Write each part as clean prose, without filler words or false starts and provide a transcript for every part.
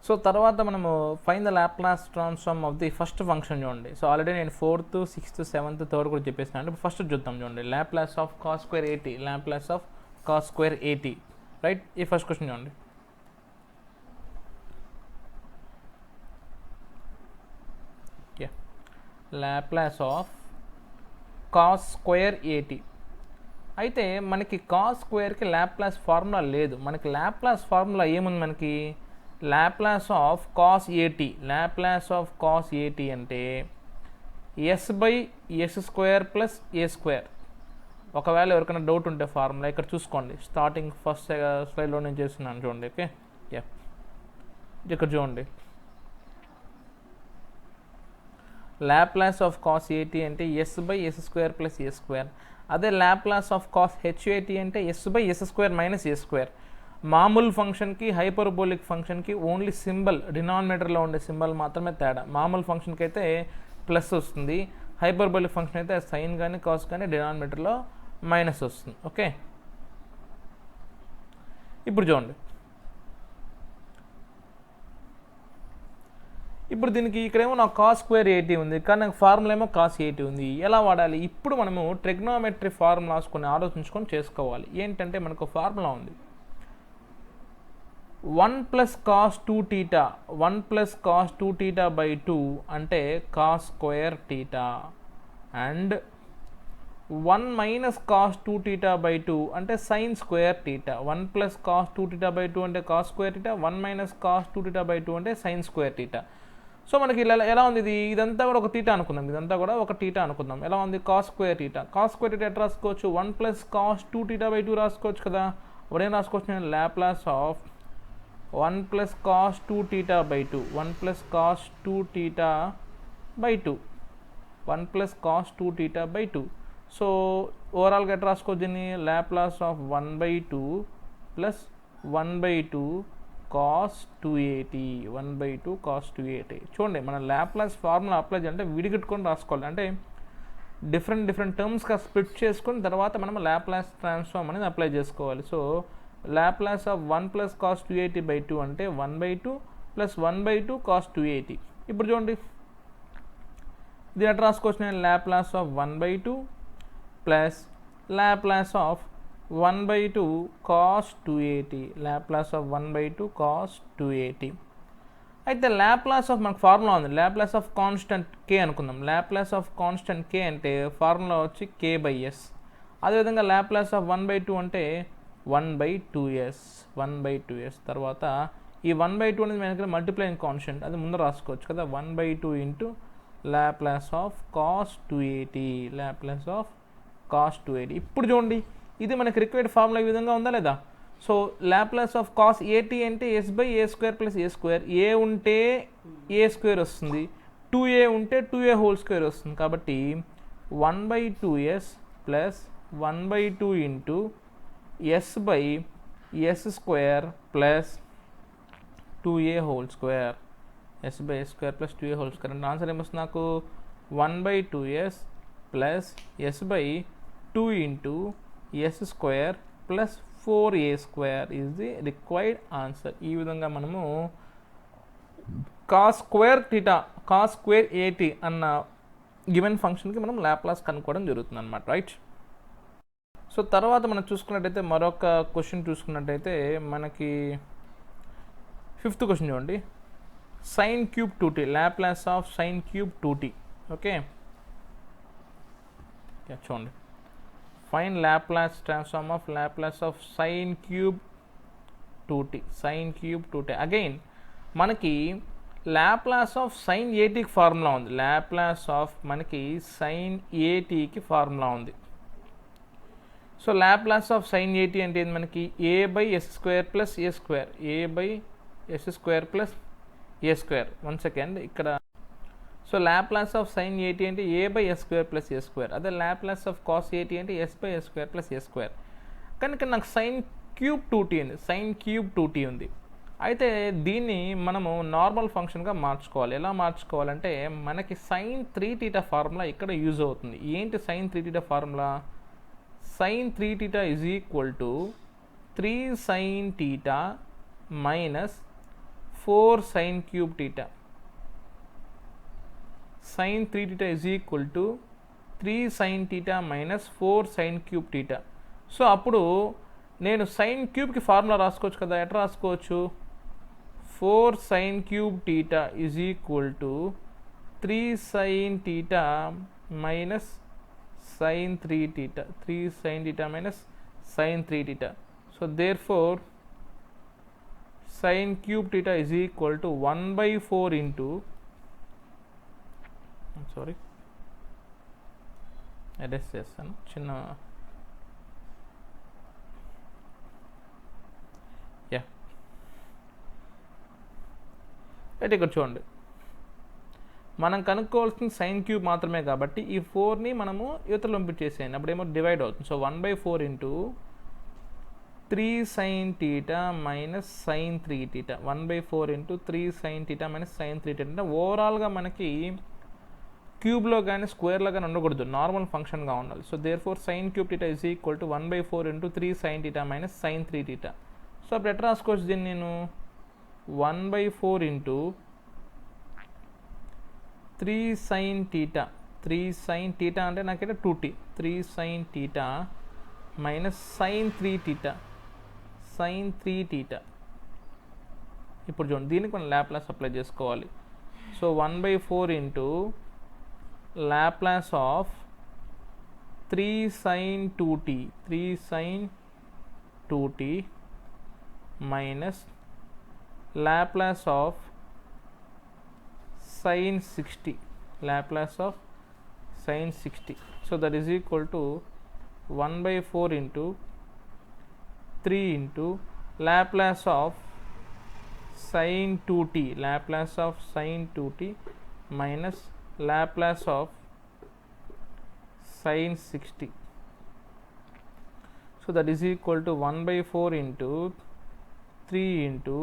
So తర్వాత మనము fine the Laplace transform of the first function చూడండి. సో ఆల్రెడీ నేను 4th, 6th, 7th, 3rd కూడా చెప్పేసినా. అంటే ఫస్ట్ చూద్దాం చూడండి. Laplace of cos square 80, Laplace of cos square 80, right? ఈ ఫస్ట్ క్వశ్చన్ చూడండి. Laplace of cos square 80. అయితే మనకి కాస్ స్క్వేర్కి లాప్లాస్ ఫార్ములా లేదు. మనకి లాప్లాస్ ఫార్ములా ఏముంది? మనకి Laplace of cos 80. Laplace of cos 80 అంటే s/s² ప్లస్ a². ఒకవేళ ఎవరికైనా డౌట్ ఉంటే ఫార్ములా ఇక్కడ చూసుకోండి. స్టార్టింగ్ ఫస్ట్ స్లైడ్లో నేను చేస్తున్నాను చూడండి. ఓకే, ఇక్కడ చూడండి. లాప్లాస్ ఆఫ్ కాస్ 80 అంటే s/s² ప్లస్ a². అదే లాప్లాస్ ఆఫ్ కాస్ h80 అంటే s/s² మైనస్ a². మామూలు ఫంక్షన్కి హైపర్బోలిక్ ఫంక్షన్కి ఓన్లీ సింబల్, డినామినేటర్లో ఉండే సింబల్ మాత్రమే తేడా. మామూలు ఫంక్షన్కి అయితే ప్లస్ వస్తుంది, హైపర్బోలిక్ ఫంక్షన్ అయితే సైన్ కానీ కాస్ కానీ డినామినేటర్లో మైనస్ వస్తుంది. ఓకే, ఇప్పుడు చూడండి. ఇప్పుడు దీనికి ఇక్కడేమో నాకు కాస్ స్క్వేర్ 80 ఉంది, కానీ నాకు ఫార్ములా ఏమో కాస్ 80 ఉంది. ఎలా వాడాలి? ఇప్పుడు మనము ట్రిగ్నోమెట్రీ ఫార్ములాస్ కొన్ని ఆలోచించుకొని చేసుకోవాలి. ఏంటంటే మనకు ఫార్ములా ఉంది 1 ప్లస్ కాస్ 2θ, 1 ప్లస్ కాస్ 2θ/2 అంటే cos square θ, and 1 minus cos 2θ/2 అంటే సైన్ స్క్వేర్ θ. 1 ప్లస్ కాస్ 2θ/2 అంటే కాస్ స్క్వేర్ θ, 1 మైనస్ కాస్ 2θ/2 అంటే సైన్ స్క్వేర్ θ. సో మనకి ఇలా ఎలా ఉంది? ఇదంతా కూడా ఒక θ అనుకుందాం. ఇదంతా కూడా ఒక θ అనుకుందాం. ఎలా ఉంది? Cos square θ. కాస్ స్క్వేర్ θ ఎట్లా రాసుకోవచ్చు? 1 ప్లస్ కాస్ 2θ/2 రాసుకోవచ్చు కదా. ఇప్పుడు ఏం రాసుకోవచ్చు నేను? Laplace of 1 plus cos 2θ/2, 1 plus cos 2θ/2, 1 plus cos 2θ/2. So ఓవరాల్గా ఎట్లా రాసుకోవచ్చు దీన్ని? Laplace of 1/2 plus 1/2 cos 280, 1/2 cos 280. చూడండి, మన లాప్లాస్ ఫార్ములా అప్లై చేయాలంటే విడిగట్టుకొని రాసుకోవాలి. అంటే డిఫరెంట్ టర్మ్స్గా స్ప్లిట్ చేసుకుని తర్వాత మనం లాప్లాస్ ట్రాన్స్ఫార్మ్ అనేది అప్లై చేసుకోవాలి. So Laplace of 1 plus cos 280/2 అంటే 1/2 ప్లస్ 1/2 కాస్ 280. ఇప్పుడు చూడండి, ఇది ఎట్లా రాసుకోవచ్చు నేను? Laplace of 1/2 plus Laplace of 1/2 cos 280, Laplace of 1/2 cos 280. అయితే లాప్లాస్ ఆఫ్ మనకు ఫార్ములా ఉంది. లాప్లాస్ ఆఫ్ కాన్స్టెంట్ k అనుకుందాం. లాప్లాస్ ఆఫ్ కాన్స్టెంట్ k అంటే ఫార్ములా వచ్చి k/s. అదేవిధంగా లాప్లాస్ ఆఫ్ 1/2 అంటే 1/2s, 1/2s. తర్వాత ఈ 1/2 అనేది మనకి మల్టిప్లైయింగ్ కాన్స్టెంట్, అది ముందు రాసుకోవచ్చు కదా. 1/2 into Laplace of cos 280, Laplace of cos 280. ఇప్పుడు చూడండి, ఇది మనకి రిక్వైర్డ్ ఫార్ములా ఈ విధంగా ఉందా లేదా? సో లాప్లాస్ ఆఫ్ కాస్ 80 అంటే s/a² ప్లస్ a². a ఉంటే a² వస్తుంది, 2a ఉంటే 2a² వస్తుంది. కాబట్టి 1/2s plus 1/2 into s/s² plus 2a², s/s² plus 2a² అంటే ఆన్సర్ ఏమొస్తుంది నాకు? 1/2s plus s/2 into s² plus 4a² is the required answer. ఈ విధంగా మనము కాస్ స్క్వేర్ θ, కాస్ స్క్వేర్ 80 అన్న గివెన్ ఫంక్షన్కి మనం లాప్లాస్ కనుక్కోవడం జరుగుతుంది అన్నమాట, రైట్? సో తర్వాత మనం చూసుకున్నట్టయితే మరొక క్వశ్చన్ చూసుకున్నట్టయితే మనకి 5th క్వశ్చన్ చూడండి. Sine cube 2t, Laplace of sine cube 2t. Okay, చూడండి. Fine Laplace transform of Laplace of sine cube 2t, sine cube 2t. Again మనకి లాప్లాస్ ఆఫ్ సైన్ 80కి ఫార్ములా ఉంది. లాప్లాస్ ఆఫ్ మనకి sine 80కి formula ఉంది. So Laplace of sine 80 అంటే మనకి a/s² plus a², a/s² plus a². 1 second ఇక్కడ. So Laplace of sine 80 అంటే a/s² ప్లస్ a². అదే లాప్లాస్ ఆఫ్ కాస్ 80 అంటే s/s² ప్లస్ a². కనుక నాకు సైన్ క్యూబ్ 2t ఉంది, సైన్ క్యూబ్ 2t ఉంది. అయితే దీన్ని మనము నార్మల్ ఫంక్షన్గా మార్చుకోవాలి. ఎలా మార్చుకోవాలంటే మనకి సైన్ 3θ ఫార్ములా ఇక్కడ యూజ్ అవుతుంది. ఏంటి sine 3θ formula? Sine 3θ is equal to 3 sin θ minus 4 sin cube theta. Sin 3 theta is equal to 3 sin theta minus 4 sin cube theta. So అప్పుడు నేను సైన్ క్యూబ్కి ఫార్ములా రాసుకోవచ్చు కదా. ఎట్లా రాసుకోవచ్చు? 4 sin cube theta is equal to 3 sin theta minus sin 3 theta. 3 sin theta minus sin 3 theta. So therefore sin cube theta is equal to 1/4 into, sorry, adjust చేస్తాను చిన్న, yeah అయితే ఇక్కడ చూడండి, మనం కనుక్కోవాల్సిన సైన్ క్యూబ్ మాత్రమే కాబట్టి ఈ 4ని మనము యువతలు పంపించేసేయండి, అప్పుడేమో డివైడ్ అవుతుంది. So 1/4 into 3 sin theta minus sin 3 theta. 1/4 into 3 sin theta minus sin 3 theta. అంటే ఓవరాల్గా మనకి క్యూబ్లో కానీ స్క్వేర్లో కానీ ఉండకూడదు, నార్మల్ ఫంక్షన్గా ఉండాలి. So there four sine cube theta is equal to 1/4 into 3 sin theta minus sin 3 theta. So అప్పుడు ఎట్లా రాసుకోవచ్చు దీన్ని నేను? 1/4 into 3 sin theta. 3 sin theta అంటే నాకైతే 2t. 3 sin theta minus sin 3 theta. sin 3 theta. ఇప్పుడు చూడండి, దీనికి మనం లాప్లాస్ అప్లై చేసుకోవాలి. So 1/4 into Laplace of 3 sin 2t. 3 sin 2t minus Laplace of sin 60. Laplace of sin 60. So that is equal to 1/4 into 3 into Laplace of sin 2t. Laplace of sin 2t minus Laplace of sin 60. So that is equal to 1/4 into 3 into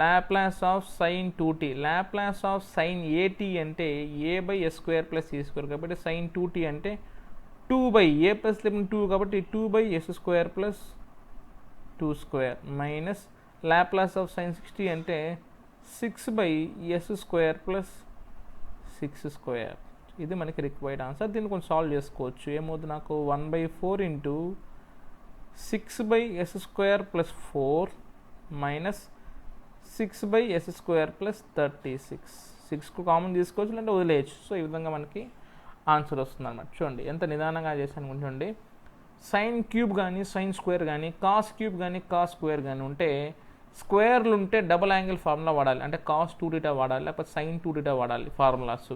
Laplace of sin 2t. Laplace of sin at అంటే a by s square plus a square కాబట్టి sin 2t అంటే 2 by a plus 2 కాబట్టి 2 by s square plus 2 square minus Laplace of sin 60 అంటే 6 by s square plus 6 square. ఇది మనకి required answer. దీన్ని కొంచెం solve చేసుకోవచ్చు. ఏమవుతుంది నాకు? 1/4 into 6 by s square plus 4 minus 6 by s square plus 36. 6కు common తీసుకోవచ్చు, లేదంటే వదిలేయచ్చు. సో ఈ విధంగా మనకి ఆన్సర్ వస్తుంది అనమాట. చూడండి ఎంత నిదానంగా చేశాను అనుకుంటుండండి. సైన్ క్యూబ్ కానీ సైన్ స్క్వేర్ కానీ కాస్ క్యూబ్ కానీ కాస్ స్క్వేర్ కానీ ఉంటే, స్క్వేర్లు ఉంటే డబుల్ యాంగిల్ ఫార్ములా వాడాలి, అంటే కాస్ 2 theta వాడాలి, లేకపోతే సైన్ 2 theta వాడాలి formulas.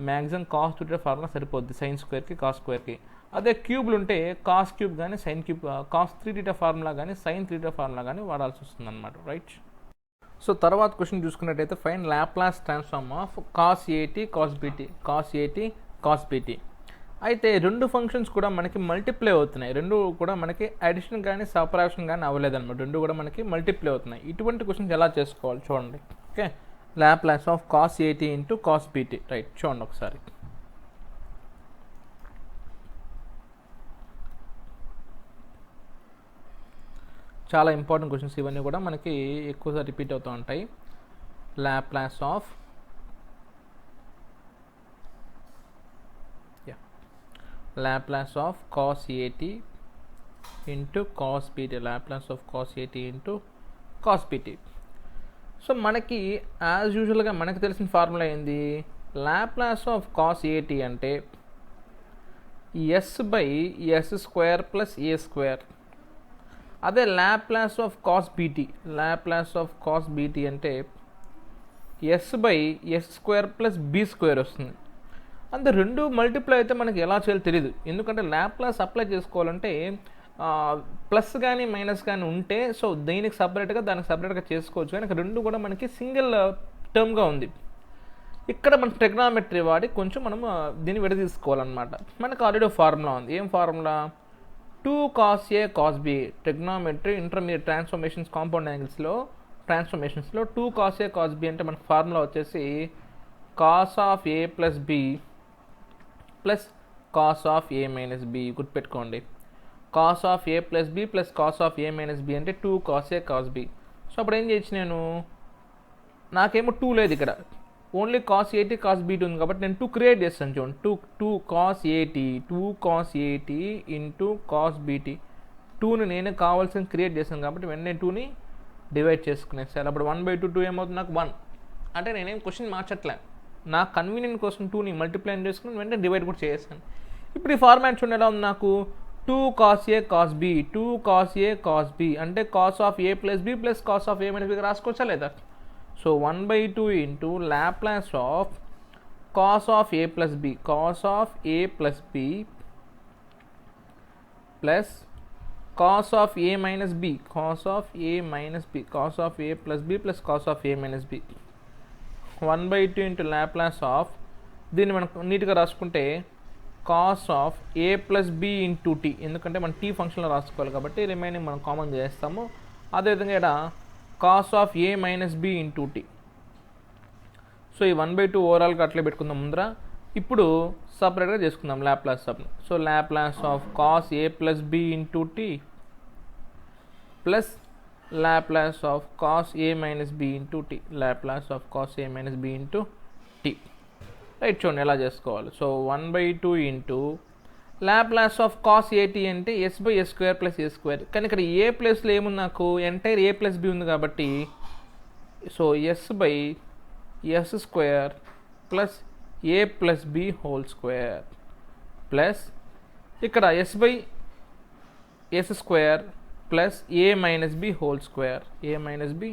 Maximum cos 2 theta formula సరిపోద్ది సైన్ స్క్వేర్కి కాస్ స్క్వేర్కి. అదే క్యూబ్లు ఉంటే కాస్ క్యూబ్ కానీ sine cube, cos 3 theta formula కానీ సైన్ 3 theta ఫార్ములా కానీ వాడాల్సి వస్తుంది అనమాట. రైట్. సో తర్వాత క్వశ్చన్ చూసుకున్నట్టయితే find Laplace transform of cos ఏటీ కాస్ బీటీ. కాస్ ఏటీ కాస్ బీటీ అయితే రెండు ఫంక్షన్స్ కూడా మనకి మల్టిప్లై అవుతున్నాయి. రెండు కూడా మనకి అడిషన్ కానీ సబ్ట్రాక్షన్ కానీ అవ్వలేదన్నమాట. రెండు కూడా మనకి మల్టిప్లై అవుతున్నాయి. ఇటువంటి క్వశ్చన్స్ ఎలా చేసుకోవాలి చూడండి. ఓకే, లాప్లాస్ ఆఫ్ కాస్ ఏటీ ఇంటూ కాస్ బీటీ. రైట్, చూడండి ఒకసారి. చాలా ఇంపార్టెంట్ క్వశ్చన్స్ ఇవన్నీ కూడా మనకి ఎక్కువసారి రిపీట్ అవుతూ ఉంటాయి. Laplace of Laplace of cos at into cos bt. Laplace of cos at into cos bt. So మనకి యాజ్ యూజువల్గా మనకి తెలిసిన ఫార్ములా ఏంది? లాప్లాస్ ఆఫ్ కాస్ ఏటీ అంటే s by s square plus a square. అదే Laplace of cos b t, Laplace of cos b t అంటే s by s square plus b square వస్తుంది. అంతే, రెండు మల్టిప్లై అయితే మనకి ఎలా చేయాలో తెలియదు. ఎందుకంటే లాప్లాస్ అప్లై చేసుకోవాలంటే ప్లస్ కానీ మైనస్ కానీ ఉంటే, సో దీనికి సపరేట్గా దానికి సపరేట్గా చేసుకోవచ్చు. కానీ రెండు కూడా మనకి సింగిల్ టర్మ్గా ఉంది. ఇక్కడ మన ట్రిగ్నామెట్రీ వాడి కొంచెం మనం దీన్ని విడదీసుకోవాలన్నమాట. మనకు ఆల్రెడీ ఫార్ములా ఉంది. ఏం formula? 2 cos a cos b. Trigonometry intermediate transformations compound యాంగిల్స్లో ట్రాన్స్ఫర్మేషన్స్లో 2 cos a cos b అంటే మనకు ఫార్ములా వచ్చేసి cos of a plus b plus cos of a minus b. గుర్తుపెట్టుకోండి, cos of a plus b plus cos of a minus b అంటే 2 cos a cos b. So అప్పుడు ఏం చేయొచ్చు, నేను నాకేమో 2 లేదు ఇక్కడ, ఓన్లీ cos 80 cos BT ఉంది కాబట్టి నేను 2 క్రియేట్ చేస్తాను చూడండి. 2 cos 80 ఇంటూ cos BT, 2ని నేను కావాల్సిన క్రియేట్ చేస్తాను కాబట్టి వెంటనే 2ని డివైడ్ చేసుకునేసాను. అప్పుడు 1/2 2 ఏమవుతుంది నాకు 1. అంటే నేనేం క్వశ్చన్ మార్చట్లే, నా కన్వీనియంట్ కోసం 2ని మల్టిప్లై చేసుకుని వెంటనే డివైడ్ కూడా చేస్తాను. ఇప్పుడు ఈ ఫార్మాట్ చూడండి ఎలా ఉంది నాకు, 2 cos A cos B, 2 cos A cos B అంటే cos of A plus B plus cos of A minus B రాసుకోవచ్చా లేదా? So 1/2 into Laplace of cos of A plus B, cos of A plus B plus cos of A minus B, cos of A minus B, cos of A plus B plus cos of A minus B. 1/2 into Laplace of, దీన్ని మనం నీట్గా రాసుకుంటే cos of A plus B into T, ఎందుకంటే మనం T ఫంక్షన్లో రాసుకోవాలి కాబట్టి remaining మనం కామన్ చేస్తాము. అదేవిధంగా ఇక్కడ cos of A minus B into T. So ఈ 1/2 ఓవరాల్గా అట్లే పెట్టుకుందాం ముందర. ఇప్పుడు సపరేట్గా చేసుకుందాం లాప్లాస్ సబ్ని. So Laplace of cos A plus B into T plus Laplace of cos A minus B into T, Laplace of cos A minus B into T. Right, చూడండి ఎలా చేసుకోవాలి. So 1/2 into Laplace of cos 80 అంటే s/s² plus a². కానీ ఇక్కడ ఏ ప్లేస్లో ఏముంది నాకు, entire A plus B ఉంది కాబట్టి so s/s² plus A plus B whole square plus ఇక్కడ s/s² plus A minus B whole square, A minus B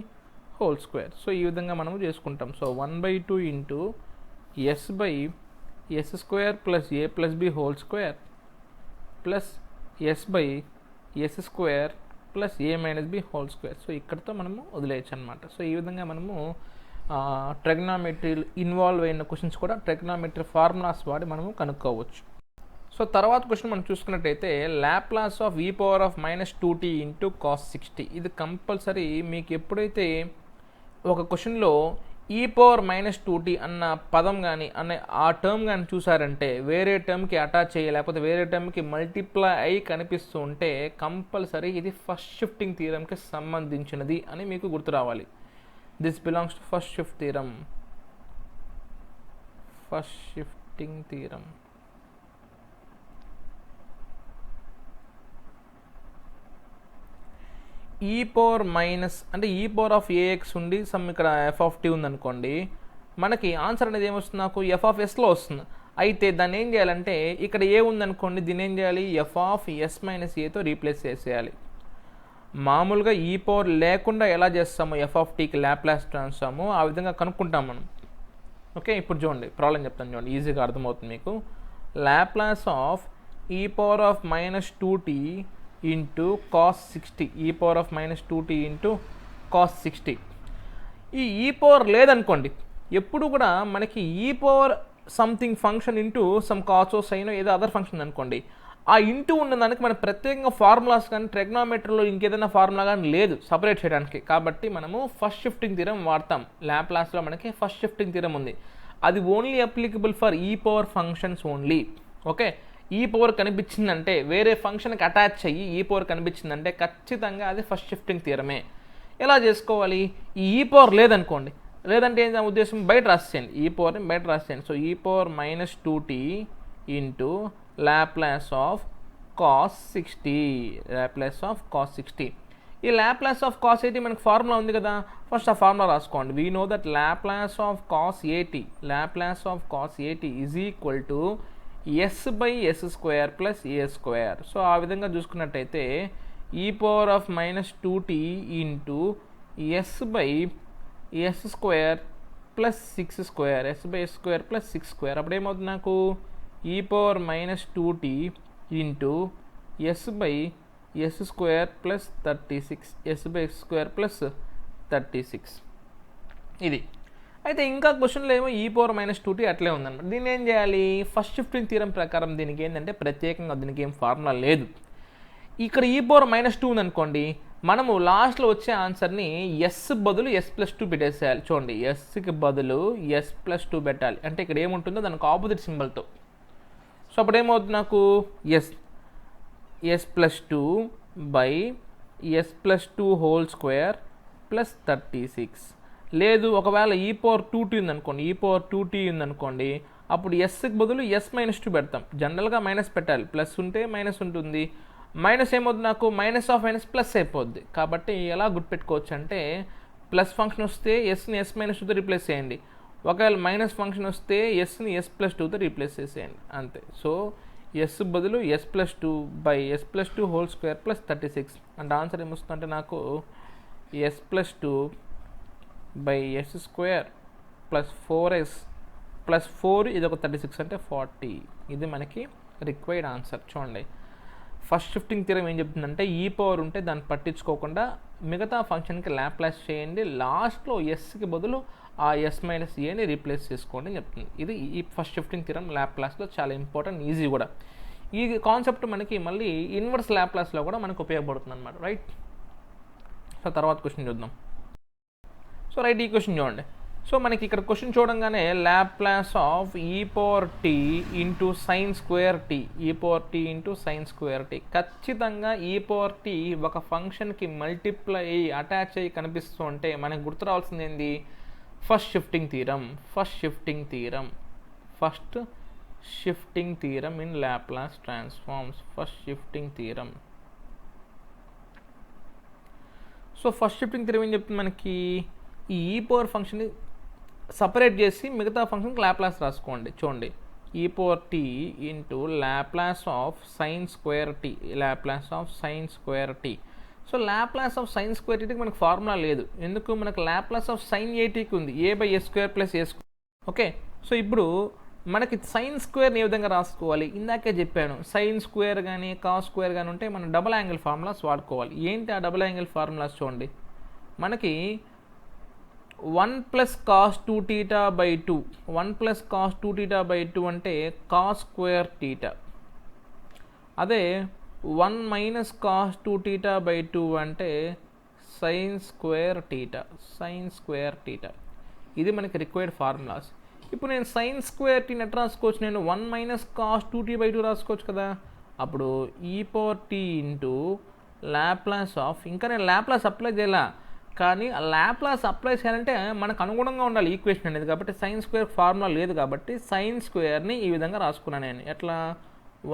whole square. So ఈ విధంగా మనము చేసుకుంటాం. So 1/2 into s/s² plus A plus B whole square plus s/s² plus A minus B whole square. So ఇక్కడితో మనము వదిలేయచ్చు అనమాట. So ఈ విధంగా మనము ట్రిగ్నామెట్రీ ఇన్వాల్వ్ అయిన క్వశ్చన్స్ కూడా ట్రిగ్నామెట్రీ ఫార్ములాస్ వాడి మనము కనుక్కోవచ్చు. సో తర్వాత క్వశ్చన్ మనం చూసుకున్నట్టయితే Laplace of e⁻−2t into cos 60. ఇది కంపల్సరీ మీకు ఎప్పుడైతే ఒక క్వశ్చన్లో e⁻−2t అన్న పదం కానీ అనే ఆ టర్మ్ కానీ చూసారంటే వేరే టర్మ్కి అటాచ్ చేయ లేకపోతే వేరే టర్మ్కి మల్టిప్లై అయ్యి కనిపిస్తూ ఉంటే కంపల్సరీ ఇది ఫస్ట్ షిఫ్టింగ్ థియరంకి సంబంధించినది అని మీకు గుర్తు రావాలి. This belongs to first shift theorem. First shifting theorem. e⁻ అంటే e⁻ax ఉండి సమ్ ఇక్కడ f(t) ఉందనుకోండి, మనకి ఆన్సర్ అనేది ఏమొస్తుంది, నాకు f(s)లో వస్తుంది. అయితే దాన్ని ఏం చేయాలంటే ఇక్కడ ఏ ఉందనుకోండి, దీన్ని ఏం చేయాలి, f(s-a)తో రీప్లేస్ చేసేయాలి. మామూలుగా e పవర్ లేకుండా ఎలా చేస్తాము f(t)కి లాప్లాస్ ట్రాన్స్ఫార్మ్ ఆ విధంగా కనుక్కుంటాం మనం. ఓకే, ఇప్పుడు చూడండి ప్రాబ్లం చెప్తాను చూడండి, ఈజీగా అర్థమవుతుంది మీకు. Laplace of e⁻−2t into cos 60, e⁻−2t into cos 60. ఈ ఈ పవర్ లేదనుకోండి, ఎప్పుడు కూడా మనకి e power something function into some కాసో సైనో ఏదో అదర్ ఫంక్షన్ అనుకోండి, ఆ ఇంటూ ఉన్నదానికి మన ప్రత్యేకంగా ఫార్ములాస్ కానీ ట్రిగ్నామెట్రీలో ఇంకేదైనా ఫార్ములా కానీ లేదు సపరేట్ చేయడానికి. కాబట్టి మనము ఫస్ట్ షిఫ్టింగ్ థియరం వాడతాం. లాప్లాస్లో మనకి ఫస్ట్ షిఫ్టింగ్ థియరం ఉంది, అది ఓన్లీ అప్లికబుల్ ఫర్ ఈ పవర్ ఫంక్షన్స్ ఓన్లీ. ఓకే, ఈ పవర్ కనిపించిందంటే వేరే ఫంక్షన్కి అటాచ్ అయ్యి ఈ పవర్ కనిపించిందంటే ఖచ్చితంగా అది ఫస్ట్ షిఫ్టింగ్ థియరమే. ఎలా చేసుకోవాలి, ఈ పవర్ లేదనుకోండి, లేదంటే ఏంటి ఉద్దేశం, బయట రాసేయండి, ఈ పవర్ని బయట రాసేయండి. So e⁻−2t into Laplace of cos 60, Laplace of cos 60. ఈ లాప్లాస్ ఆఫ్ cos 80 మనకు ఫార్ములా ఉంది కదా, ఫస్ట్ ఆ ఫార్ములా రాసుకోండి. We know that Laplace of cos 80, Laplace of cos 80 is equal to s/s² plus a². So ఆ విధంగా చూసుకున్నట్టయితే e⁻−2t into s/s² plus 6², s/s² plus 6². అప్పుడు ఏమవుతుంది నాకు, e⁻−2t into s/s² plus 36, s/s² plus 36 ఇది. అయితే ఇంకా క్వశ్చన్లో ఏమో e⁻−2t అట్లే ఉందన్నమాట. దీన్ని ఏం చేయాలి, ఫస్ట్ షిఫ్టింగ్ థియరం ప్రకారం దీనికి ఏంటంటే ప్రత్యేకంగా దీనికి ఏం ఫార్ములా లేదు. ఇక్కడ e⁻−2 ఉందనుకోండి, మనము లాస్ట్లో వచ్చే ఆన్సర్ని ఎస్ బదులు s+2 పెట్టేసేయాలి. చూడండి, ఎస్కి బదులు s+2 పెట్టాలి. అంటే ఇక్కడ ఏముంటుందో దానికి ఆపోజిట్ సింబల్తో. సో అప్పుడు ఏమవుతుంది నాకు, s+2 by s+2 whole square plus 36. లేదు ఒకవేళ ఈ పవర్ 2t ఉందనుకోండి, ఈ పవర్ 2t ఉందనుకోండి, అప్పుడు ఎస్కి బదులు s-2 పెడతాం. జనరల్గా మైనస్ పెట్టాలి, ప్లస్ ఉంటే మైనస్ ఉంటుంది. మైనస్ ఏమవుతుంది, నాకు మైనస్ ఆఫ్ మైనస్ ప్లస్ అయిపోద్ది. కాబట్టి ఎలా గుర్తుపెట్టుకోవచ్చు అంటే ప్లస్ ఫంక్షన్ వస్తే ఎస్ని s-2తో రీప్లేస్ చేయండి, ఒకవేళ మైనస్ ఫంక్షన్ వస్తే ఎస్ని s+2తో రీప్లేస్ చేసేయండి, అంతే. సో ఎస్ బదులు s+2 by s+2 whole square plus 36 అంటే ఆన్సర్ ఏమొస్తుందంటే నాకు s+2 by s square plus 4s plus 4 ఇది ఒక 36 అంటే 40. ఇది మనకి రిక్వైర్డ్ ఆన్సర్. చూడండి, ఫస్ట్ షిఫ్టింగ్ థియరం ఏం చెప్తుందంటే ఈ పవర్ ఉంటే దాన్ని పట్టించుకోకుండా మిగతా ఫంక్షన్కి ల్యాప్లాస్ చేయండి, లాస్ట్లో ఎస్కి బదులు ఆ s-aని రీప్లేస్ చేసుకోండి అని చెప్తుంది. ఇది ఈ ఫస్ట్ షిఫ్టింగ్ థియరం ల్యాప్లాస్లో చాలా ఇంపార్టెంట్, ఈజీ కూడా. ఈ కాన్సెప్ట్ మనకి మళ్ళీ ఇన్వర్స్ ల్యాప్లాస్లో కూడా మనకు ఉపయోగపడుతుంది అనమాట, రైట్. సో తర్వాత క్వశ్చన్ చూద్దాం. సో రైట్, ఈ క్వశ్చన్ చూడండి. సో మనకి ఇక్కడ క్వశ్చన్ చూడంగానే Laplace of e power t into sine square t, e power t into sine square t. ఖచ్చితంగా ఈ పవర్ టీ ఒక ఫంక్షన్కి మల్టిప్లై అయ్యి అటాచ్ అయ్యి కనిపిస్తూ ఉంటే మనకు గుర్తు రావాల్సింది ఏంది, first shifting theorem in Laplace transforms. First shifting theorem. So first shifting theorem ఏం చెప్తుంది మనకి, ఈ పవర్ ఫంక్షన్ని సపరేట్ చేసి మిగతా ఫంక్షన్కి లాప్లాస్ రాసుకోండి. చూడండి, e power t into Laplace of sine square t, so Laplace of sine square టీకి మనకు ఫార్ములా లేదు, ఎందుకు, మనకు లాప్లాస్ ఆఫ్ సైన్ ఏటీకి ఉంది, a/s² + a². ఓకే, సో ఇప్పుడు మనకి సైన్ స్క్వేర్ని ఏ విధంగా రాసుకోవాలి, ఇందాకే చెప్పాను. సైన్ స్క్వేర్ కానీ కాస్ స్క్వేర్ కానీ ఉంటే మనం డబుల్ యాంగిల్ ఫార్ములాస్ వాడుకోవాలి. ఏంటి ఆ డబుల్ యాంగిల్ ఫార్ములాస్ చూడండి, మనకి 1 + cos 2θ/2, 1 + cos 2θ/2 అంటే కాస్ స్క్వేర్ థీటా. అదే 1 - cos 2θ/2 అంటే సైన్ స్క్వేర్ థీటా. ఇది మనకి రిక్వైర్డ్ ఫార్ములాస్. ఇప్పుడు నేను సైన్ స్క్వేర్ టీని ఎట్లా రాసుకోవచ్చు, నేను 1 - cos 2t/2 రాసుకోవచ్చు కదా. అప్పుడు e power t into Laplace of, ఇంకా నేను లాప్లాస్ అప్లై చేయాల, కానీ లాప్లాస్ అప్లై చేయాలంటే మనకు అనుగుణంగా ఉండాలి ఈక్వేషన్ అనేది. కాబట్టి సైన్ స్క్వేర్ ఫార్ములా లేదు, కాబట్టి సైన్ స్క్వేర్ని ఈ విధంగా రాసుకున్నాను నేను. ఎట్లా,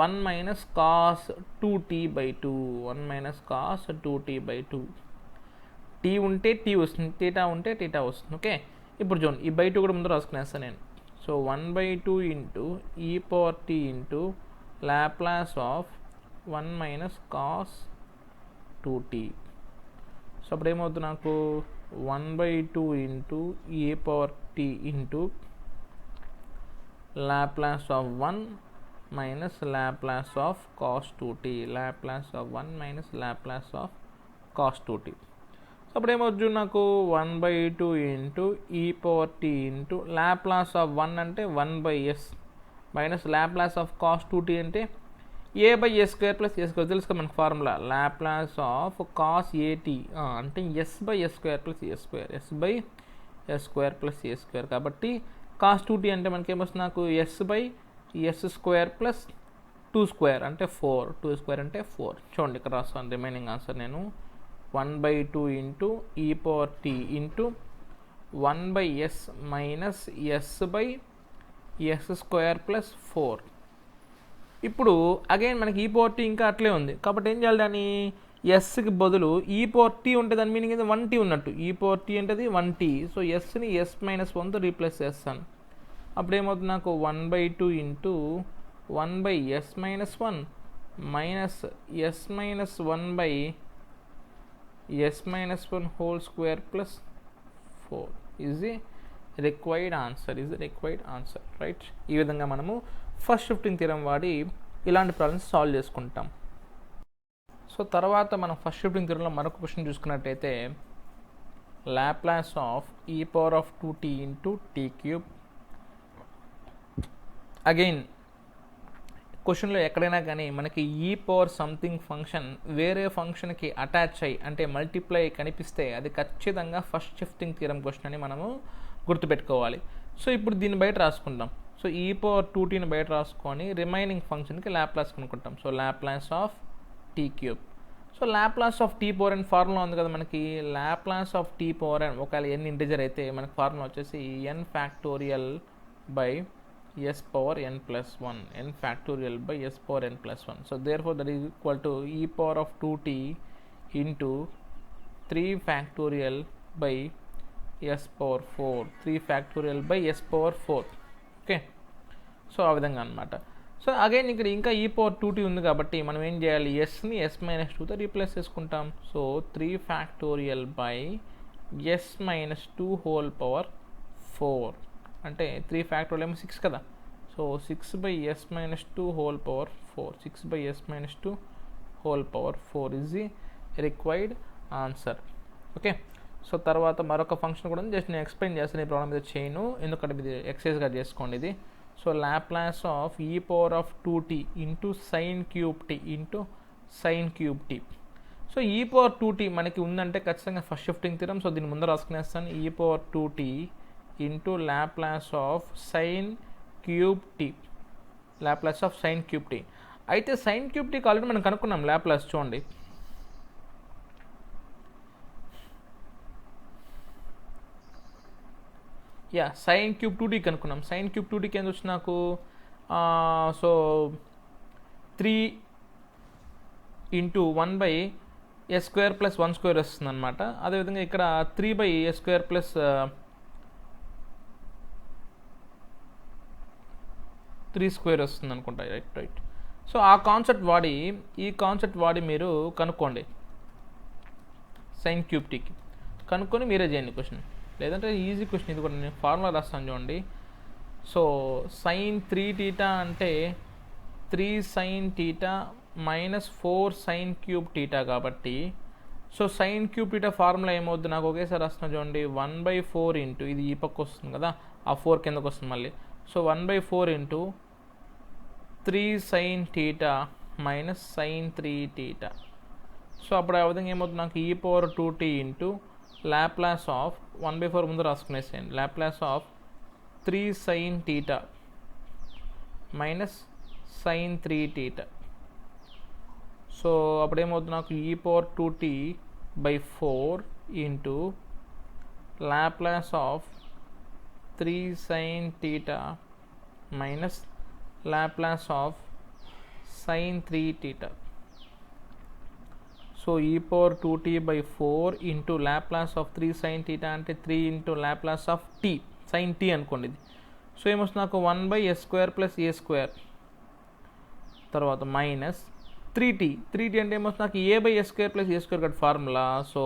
1 - cos 2t/2, 1 - cos 2t/2. T ఉంటే టీ వస్తుంది, థీటా ఉంటే థీటా వస్తుంది. ఓకే, ఇప్పుడు చూడండి, ఈ బై 2 కూడా ముందు రాసుకునేస్తాను నేను. So 1/2 into e power t into Laplace of 1 - cos 2t. So అప్పుడు ఏమవుతుంది నాకు, 1/2 into a power t into Laplace of 1 minus Laplace of cos 2t, Laplace of 1 - Laplace of cos 2t. So అప్పుడు ఏమవుతుంది నాకు, 1/2 into e power t into Laplace of 1 అంటే 1/s minus Laplace of cos 2t అంటే a/s² + a² తెలుసు మనకు formula, Laplace of cos at అంటే s/s² + a², s/s² + a². కాబట్టి cos 2t అంటే మనకి ఏమొస్తుంది, నాకు s/s² + 2² అంటే 4, 2² అంటే 4. చూడండి ఇక్కడ రాస్తాను రిమైనింగ్ ఆన్సర్ నేను, 1/2 into e power t into 1/s minus s/s² + 4. ఇప్పుడు అగైన్ మనకి ఈ పవర్ టీ ఇంకా అట్లే ఉంది, కాబట్టి ఏం చేయాలి, దాన్ని ఎస్కి బదులు ఈ పవర్ టీ ఉంటే దాని మీనింగ్ అయితే 1t ఉన్నట్టు, ఈ పవర్ టీ అంటే 1t. సో ఎస్ని s-1తో రీప్లేస్ చేస్తాను. అప్పుడు ఏమవుతుంది నాకు, 1/2 into 1/s - 1 minus s-1 whole square plus 4 is the required answer, right. ఈ విధంగా మనము ఫస్ట్ షిఫ్టింగ్ థియరం వాడి ఇలాంటి ప్రాబ్లమ్స్ సాల్వ్ చేసుకుంటాం. సో తర్వాత మనం ఫస్ట్ షిఫ్టింగ్ థియరంలో మరొక క్వశ్చన్ చూసుకున్నట్టయితే, Laplace of e power of 2t into t³. Again క్వశ్చన్లో ఎక్కడైనా కానీ మనకి ఈ పవర్ సంథింగ్ ఫంక్షన్ వేరే ఫంక్షన్కి అటాచ్ అయ్యి అంటే మల్టిప్లై కనిపిస్తే అది ఖచ్చితంగా ఫస్ట్ షిఫ్టింగ్ థియరం క్వశ్చన్ అని మనము గుర్తుపెట్టుకోవాలి. సో ఇప్పుడు దీన్ని బయట రాసుకుందాం. సో ఈ పవర్ 2tని బయట రాసుకొని రిమైనింగ్ ఫంక్షన్కి లాప్లాస్ కనుక్కుంటాం. So Laplace of t³. So Laplace of t power n formula ఉంది కదా మనకి, Laplace of t power n ఒకవేళ ఎన్ ఇంటిజర్ అయితే మనకి ఫార్ములా వచ్చేసి n factorial by s power n plus 1, n factorial by s power n plus 1. So therefore that is equal to e power of 2t into 3 factorial by s power 4, 3 factorial by s power 4. Okay, so ఆ విధంగా అనమాట. So again ఇక్కడ ఇంకా ఈ power 2t ఉంది కాబట్టి మనం ఏం చేయాలి, ఎస్ని s మైనస్ 2తో రీప్లేస్ చేసుకుంటాం. So 3 factorial by s minus 2 whole power 4 అంటే 3 ఫ్యాక్టోరియల్ ఏమో 6 కదా. So 6 by s minus 2 whole power 4, 6 by s minus 2 whole power 4 is the required answer. Okay, so తర్వాత మరొక ఫంక్షన్ కూడా జస్ట్ నేను ఎక్స్ప్లెయిన్ చేస్తాను, ఈ ప్రాబ్లం మీద చేయను ఎందుకంటే ఇది ఎక్సైజ్గా చేసుకోండి ఇది. So Laplace of e power of 2t into sine cube t into sine cube t. So e power 2t మనకి ఉందంటే ఖచ్చితంగా ఫస్ట్ షిఫ్టింగ్ థియరం. సో దీన్ని ముందర రాసుకునేస్తాను, e power 2t into Laplace of sine cube t, Laplace of sine cube t. అయితే sine cube టీకి already మనం కనుక్కున్నాం లాప్లాస్, చూడండి యా సైన్ క్యూబ్ 2t కనుక్కున్నాం. సైన్ క్యూబ్ 2tకి ఎంత వచ్చి నాకు so 3 into 1 by s square plus 1 square వస్తుంది అనమాట. అదేవిధంగా ఇక్కడ 3 by s square plus 3 square వస్తుంది అనుకుంటా. రైట్. సో ఆ కాన్సెప్ట్ వాడి ఈ కాన్సెప్ట్ వాడి మీరు కనుక్కోండి సైన్ క్యూబ్ టీకి, కనుక్కొని మీరే చేయండి క్వశ్చన్. లేదంటే ఈజీ క్వశ్చన్ ఇది కూడా, నేను ఫార్ములా రాస్తాను చూడండి. సో సైన్ 3θ అంటే 3 సైన్ θ మైనస్ 4 సైన్ క్యూబ్ θ కాబట్టి సో సైన్ క్యూబ్ θ ఫార్ములా ఏమవుద్ది నాకు ఒకేసారి రాస్తున్నా చూడండి, 1/4 ఇంటూ ఇది ఈ పక్క వస్తుంది కదా, ఆ 4 కిందకు వస్తుంది మళ్ళీ. So 1/4 into 3 sine θ minus sine 3θ. So అప్పుడు ఆ విధంగా ఏమవుతుంది నాకు e power 2t into Laplace of 1/4 ముందు రాసుకునేసేయండి, Laplace of 3 sine θ minus sine 3θ. So అప్పుడు ఏమవుతుంది నాకు e power 2t/4 into Laplace of 3 sine θ minus Laplace of sine 3θ. So e power 2t/4 into Laplace of 3 sine θ అంటే 3 into Laplace of t sine t అనుకోండి ఇది. సో ఏమొస్తుంది నాకు 1/s square plus a square, తర్వాత మైనస్ 3t అంటే ఏమొస్తుంది నాకు a/s square plus a square cut formula. So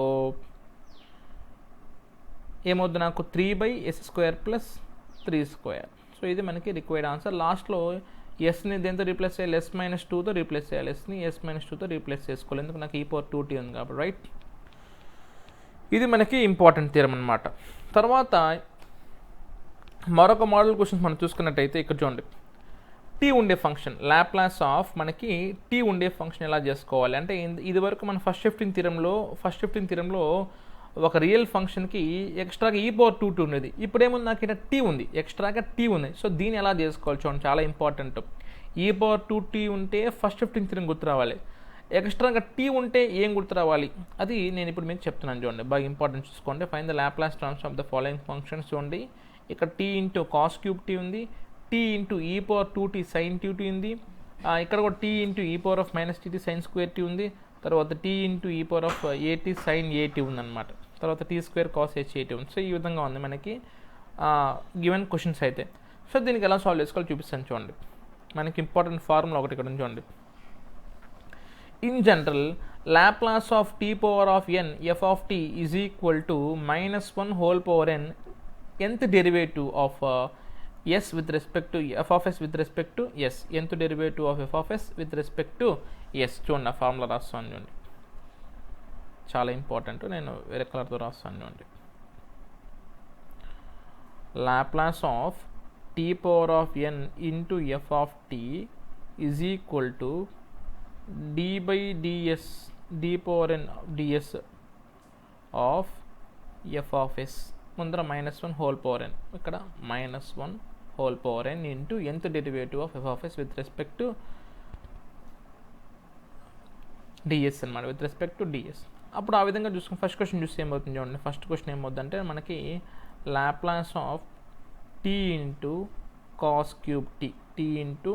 ఏమవుతుంది నాకు 3/s square plus 3 square. So ఇది మనకి రిక్వైర్డ్ ఆన్సర్. లాస్ట్లో ఎస్ని దేంతో రీప్లేస్ చేయాలి, s మైనస్ 2తో రీప్లేస్ చేయాలి, ఎస్ని s మైనస్ 2తో రీప్లేస్ చేసుకోవాలి, ఎందుకు నాకు ఈ పవర్ 2t ఉంది కాబట్టి. రైట్, ఇది మనకి ఇంపార్టెంట్ థియరం అనమాట. తర్వాత మరొక మోడల్ క్వశ్చన్స్ మనం చూసుకున్నట్టయితే ఇక్కడ చూడండి, టీ ఉండే ఫంక్షన్ లాప్లాస్ ఆఫ్ మనకి టీ ఉండే ఫంక్షన్ ఎలా చేసుకోవాలి అంటే, ఇది వరకు మన ఫస్ట్ షిఫ్టింగ్ థియరంలో ఒక రియల్ ఫంక్షన్కి ఎక్స్ట్రాగా ఈ పవర్ 2t ఉండేది. ఇప్పుడు ఏముంది నాకు ఇక్కడ టీ ఉంది, ఎక్స్ట్రాగా టీ ఉంది. సో దీన్ని ఎలా చేసుకోవాలి చూడండి, చాలా ఇంపార్టెంట్. ఈ పవర్ 2t ఉంటే ఫస్ట్ షిఫ్టింగ్ థియరం గుర్తు రావాలి, ఎక్స్ట్రాగా టీ ఉంటే ఏం గుర్తు రావాలి అది నేను ఇప్పుడు మీకు చెప్తున్నాను చూడండి, బాగా ఇంపార్టెంట్ చూసుకోండి. Find the Laplace transform of the following functions. చూడండి ఇక్కడ t into cos cube t ఉంది, t into e power 2t sine 2t ఉంది, ఇక్కడ కూడా t into e power of minus tt sine square t ఉంది, తర్వాత t into e power of at sine at ఉందన్నమాట, తర్వాత టీ స్క్వేర్ కాస్ h8 ఉంది. So ఈ విధంగా ఉంది మనకి గివెన్ క్వశ్చన్స్ అయితే. సో దీనికి ఎలా సాల్వ్ చేసుకోవాలో చూపిస్తాను చూడండి. మనకి ఇంపార్టెంట్ ఫార్ములా ఒకటి ఇక్కడ చూడండి. In general Laplace of t power of n f of t is equal to -1 whole power n nth derivative of s with respect to f of s with respect to s, nth derivative of f of s with respect to s. చూడండి ఆ formula రాస్తాను చూడండి, చాలా important, నేను వేరే కలర్తో రాస్తాను చూడండి. Laplace of t power of n into f of t is equal to d/ds d power n ds of f of s, ముందర -1 హోల్ పవర్ n, ఇక్కడ -1 whole power n into nth derivative of f of s with respect to ds అనమాట, with respect to ds. అప్పుడు ఆ విధంగా చూసుకుని first question చూస్తే ఏమవుతుంది చూడండి. ఫస్ట్ క్వశ్చన్ ఏమవుతుందంటే మనకి Laplace of t into cos cube t into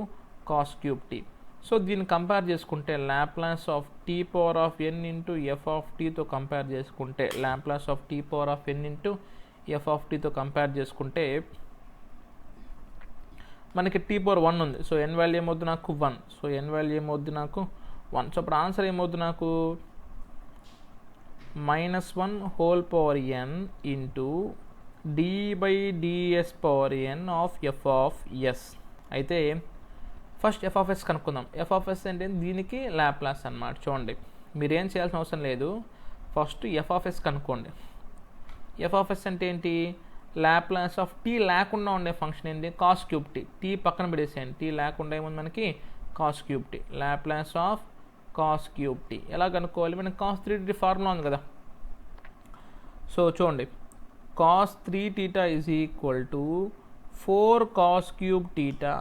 cos cube t. So దీన్ని కంపేర్ చేసుకుంటే Laplace of t power of n into f of టీతో కంపేర్ చేసుకుంటే, Laplace of t power of n into f of టీతో compare చేసుకుంటే మనకి tea power 1 ఉంది. So ఎన్ value ఏమవుద్ది నాకు 1. సో ఎన్ వాల్యూ ఏమవుద్ది నాకు 1. సో అప్పుడు ఆన్సర్ ఏమవుద్ది నాకు -1 whole power n into d by ds power n of f of s. అయితే ఫస్ట్ ఎఫ్ ఆఫ్ ఎస్ కనుక్కుందాం. ఎఫ్ ఆఫ్ ఎస్ అంటే దీనికి లాప్లాస్ అన్నమాట. చూడండి, మీరేం చేయాల్సిన అవసరం లేదు, ఫస్ట్ ఎఫ్ ఆఫ్ ఎస్ కనుక్కోండి. ఎఫ్ ఆఫ్ ఎస్ అంటే ఏంటి? లాప్లాస్ ఆఫ్ టీ లేకుండా ఉండే ఫంక్షన్ ఏంటి? Cos cube tea. టీ పక్కన పెట్టేసేయండి, టీ లేకుండా ఏముంది మనకి? Cos cube t. Laplace of cos cube t ఎలా కనుక్కోవాలి? మనకి కాస్ 3θ ఫార్ములా ఉంది కదా. సో చూడండి, cos 3θ is equal to 4 cos cube θ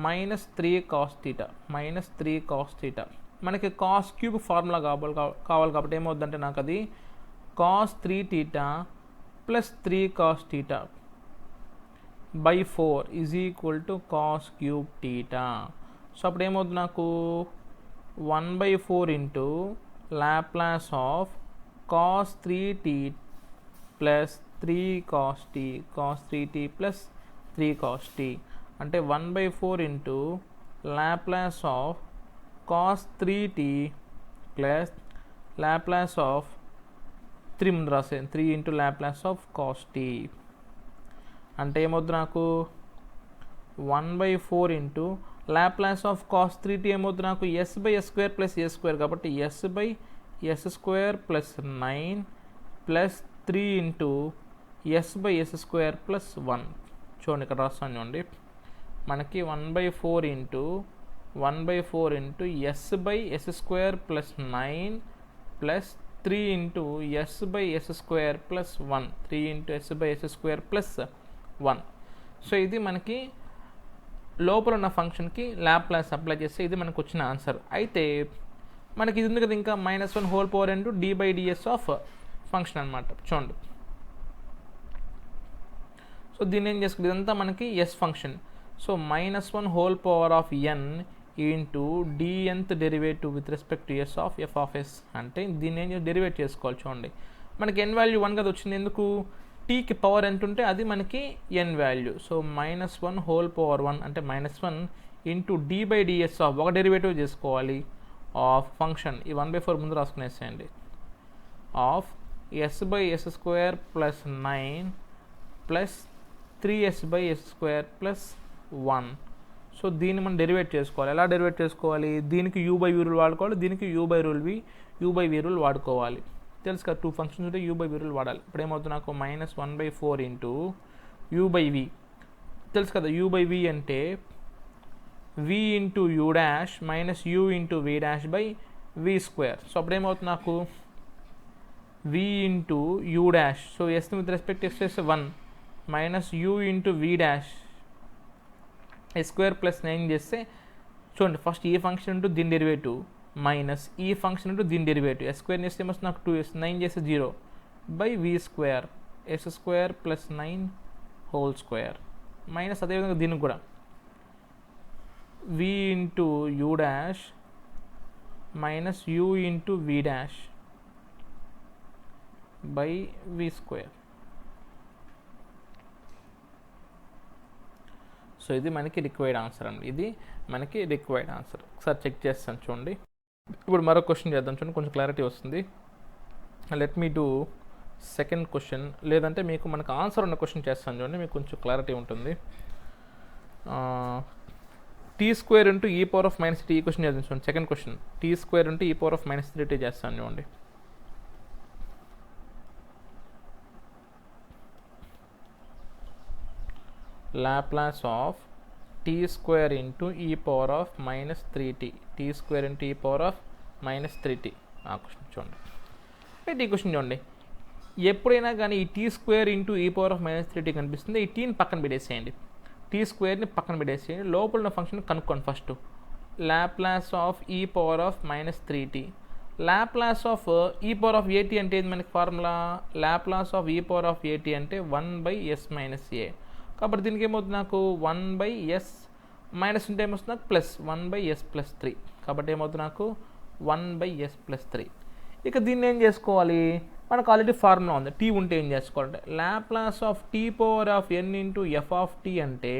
minus 3 cos θ minus 3 cos θ. మనకి కాస్ క్యూబ్ ఫార్ములా కావాలి కాబట్టి ఏమవుద్దంటే నాకు అది cos 3θ plus 3 cos θ by 4 is equal to cos cube θ. So అప్పుడు ఏమవుతుంది నాకు 1/4 into Laplace of cos 3t plus 3 cos t cos 3t plus 3 cos t అంటే 1/4 into Laplace of cos 3t plus Laplace of 3 ముందు రాసేది 3 into Laplace of cos t అంటే ఏమవుతుంది నాకు 1/4 into Laplace of cos 3t ఏమవుతుంది నాకు s by s square plus s square కాబట్టి s by s square plus 9 plus 3 into s by s square plus 1. చూడండి ఇక్కడ రాస్తాను చూడండి, మనకి 1/4 into s by s square plus 9 plus 3 into s by s square plus 1 3 into s by s square plus 1. సో ఇది మనకి లోపల ఉన్న ఫంక్షన్కి లాప్లాస్ అప్లై చేస్తే ఇది మనకు వచ్చిన ఆన్సర్. అయితే మనకి ఇది ఉంది కదా ఇంకా -1 whole power into d by ds of function అనమాట. చూడండి, సో దీన్ని ఏం చేసుకుంటే ఇదంతా మనకి s function. So -1 whole power of n into డిఎన్త్ derivative with respect to s of f of s అంటే దీన్ని ఏం డెరివేట్ చేసుకోవాలి. చూడండి, మనకి ఎన్ వాల్యూ 1 కదా వచ్చింది, ఎందుకు? టీకి పవర్ ఎంత ఉంటే అది మనకి n value. So -1 whole power 1 అంటే -1 into d by ds of ఒక డెరివేటివ్ చేసుకోవాలి ఆఫ్ ఫంక్షన్. ఈ 1/4 ముందు రాసుకునేసేయండి of s by s square plus 9 plus 3s by s square plus 1. So దీన్ని మనం డెరివేట్ చేసుకోవాలి. ఎలా డెరివేట్ చేసుకోవాలి? దీనికి యూ బై వి రూల్ వాడుకోవాలి, దీనికి యూ బై వి రూల్ వాడుకోవాలి. తెలుసు కదా, 2 ఫంక్షన్స్ ఉంటే యూ బై వి రూల్ వాడాలి. ఇప్పుడు ఏమవుతుంది నాకు -1/4 ఇంటూ యూ బై వి. తెలుసు కదా, యూ బై వి అంటే v into u dash minus u into v dash by v square. So అప్పుడు ఏమవుతుంది నాకు v into u dash. So s with respect s చేస్తే 1 minus u into v dash s square plus 9 చేస్తే చూడండి, first ఈ function into దీని derivative minus ఈ function into దీని డెరివేటివ్ ఎస్ స్క్వేర్ చేస్తే ఏమొస్తుంది నాకు 2s 9 చేస్తే 0 by v square s square plus 9 whole square minus అదేవిధంగా దీనికి కూడా v into u dash minus u into v dash by v square. So ఇది మనకి రిక్వైర్డ్ ఆన్సర్ అండి, ఇది మనకి రిక్వైర్డ్ ఆన్సర్. ఒకసారి చెక్ చేస్తాను చూడండి. ఇప్పుడు మరో క్వశ్చన్ చేద్దాం చూడండి, కొంచెం క్లారిటీ వస్తుంది. Let me do second question, లేదంటే మీకు మనకు ఆన్సర్ ఉన్న క్వశ్చన్ చేస్తాను చూడండి, మీకు కొంచెం క్లారిటీ ఉంటుంది. t² into e power of -3 ఈ క్వశ్చన్ చేద్దాం చూడండి. Second question t² into e power of -3t చేస్తాను చూడండి. Laplace of t² into e power of -3t t² into e power of -3t. ఆ క్వశ్చన్ చూడండి. అయితే ఈ క్వశ్చన్ చూడండి, ఎప్పుడైనా కానీ ఈ t² into e power of -3t కనిపిస్తుంది, ఈ టీని పక్కన పెట్టేసేయండి, t²ని పక్కన పెట్టేసేయండి, లోపల ఉన్న ఫంక్షన్ కనుక్కోండి. First Laplace of e power of -3t Laplace of e power of ఏటీ అంటే ఏంది మనకి formula, Laplace of e power of ఏటీ అంటే 1/s మైనస్ ఏ. కాబట్టి దీనికి ఏమవుతుంది నాకు 1/s మైనస్ ఉంటే ఏమొస్తుంది నాకు ప్లస్ 1/s ప్లస్ 3. కాబట్టి ఏమవుతుంది నాకు 1/s ప్లస్ 3. ఇక దీన్ని ఏం చేసుకోవాలి, మనకు ఆల్రెడీ ఫార్ములా ఉంది. టీ ఉంటే ఏం చేసుకోవాలంటే Laplace of t power of n into f of t అంటే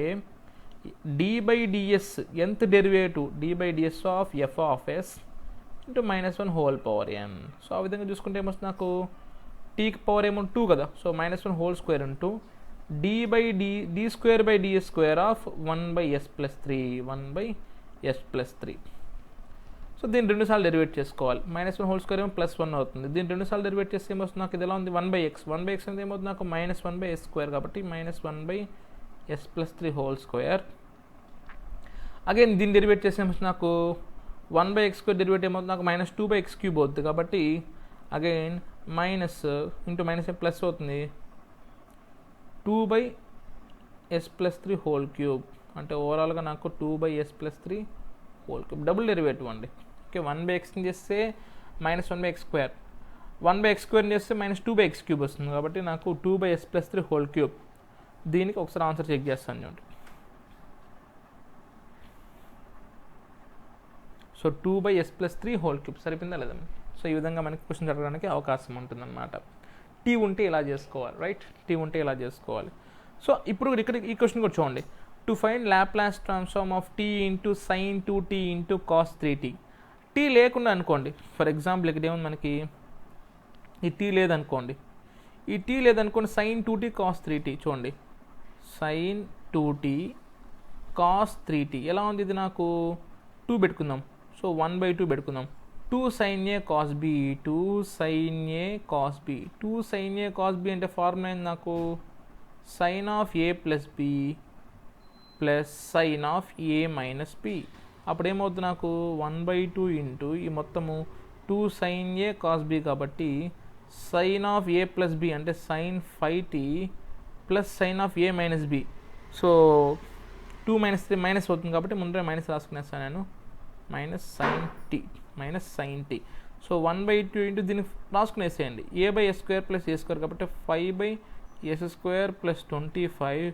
d/ds nth derivative d/ds of f of s into -1 whole power n. So ఆ విధంగా చూసుకుంటే ఏమొస్తుంది నాకు టీకి పవర్ ఏమో 2 కదా, so -1 whole square into d/ds square of 1/s plus 3 1/s plus 3. So దీన్ని 2 సార్లు డెరివేట్ చేసుకోవాలి. -1 హోల్ స్క్వేర్ ఏమో +1 అవుతుంది. దీన్ని 2 సార్లు డెరివేట్ చేస్తే ఏమొస్తుంది నాకు, ఇది ఎలా ఉంది 1/x అంటే ఏమవుతుంది నాకు -1/s స్క్వేర్, కాబట్టి -1/s plus 3 whole square. Again దీన్ని డెరివేట్ చేస్తే ఏమొస్తుంది నాకు 1/x స్క్వేర్ డెరివేట్ ఏమవుతుంది నాకు -2/x క్యూబ్ అవుతుంది. కాబట్టి again minus into minus plus అవుతుంది 2/s ప్లస్ 3 హోల్ క్యూబ్. అంటే ఓవరాల్గా నాకు 2/s plus 3 whole cube double derivative అండి. ఓకే, 1/xని చేస్తే -1/x స్క్వేర్, 1/x స్క్వేర్ని చేస్తే -2/x క్యూబ్ వస్తుంది. కాబట్టి నాకు 2/s ప్లస్ 3 హోల్ క్యూబ్. దీనికి ఒకసారి ఆన్సర్ చెక్ చేస్తాను చూడండి. So 2/s plus 3 whole cube సరిపోయిందా లేదా. సో ఈ విధంగా మనకి క్వశ్చన్ జరగడానికి అవకాశం ఉంటుందన్నమాట. టీ ఉంటే ఇలా చేసుకోవాలి, రైట్, టీ ఉంటే ఇలా చేసుకోవాలి. సో ఇప్పుడు ఇక్కడ ఈ క్వశ్చన్ కూడా చూడండి, to find Laplace transform of t into sine 2t into cos 3t. T లేకుండా అనుకోండి, ఫర్ ఎగ్జాంపుల్ ఇక్కడ ఏముంది మనకి, ఈ టీ లేదనుకోండి, ఈ టీ లేదనుకోండి సైన్ 2t కాస్ 3t. చూడండి సైన్ 2t కాస్ 3t ఎలా ఉంది, ఇది నాకు 2 పెట్టుకుందాం. సో 1/2 పెట్టుకుందాం. 2 sin a cos b 2 sin a cos b 2 sin a cos b అంటే ఫార్ములా ఏంది నాకు, sine of a plus b plus sine of a minus b. అప్పుడు ఏమవుతుంది నాకు 1/2 ఇంటూ ఈ మొత్తము 2 sin a cos b, కాబట్టి sine of a plus b అంటే sine 5t plus sine of a minus b. So 2 - 3 minus అవుతుంది, కాబట్టి ముందరే మైనస్ రాసుకునేస్తాను నేను, minus sine t. So 1/2 into దీన్ని రాసుకునేసేయండి, a/s square plus a square, కాబట్టి 5/s square plus 25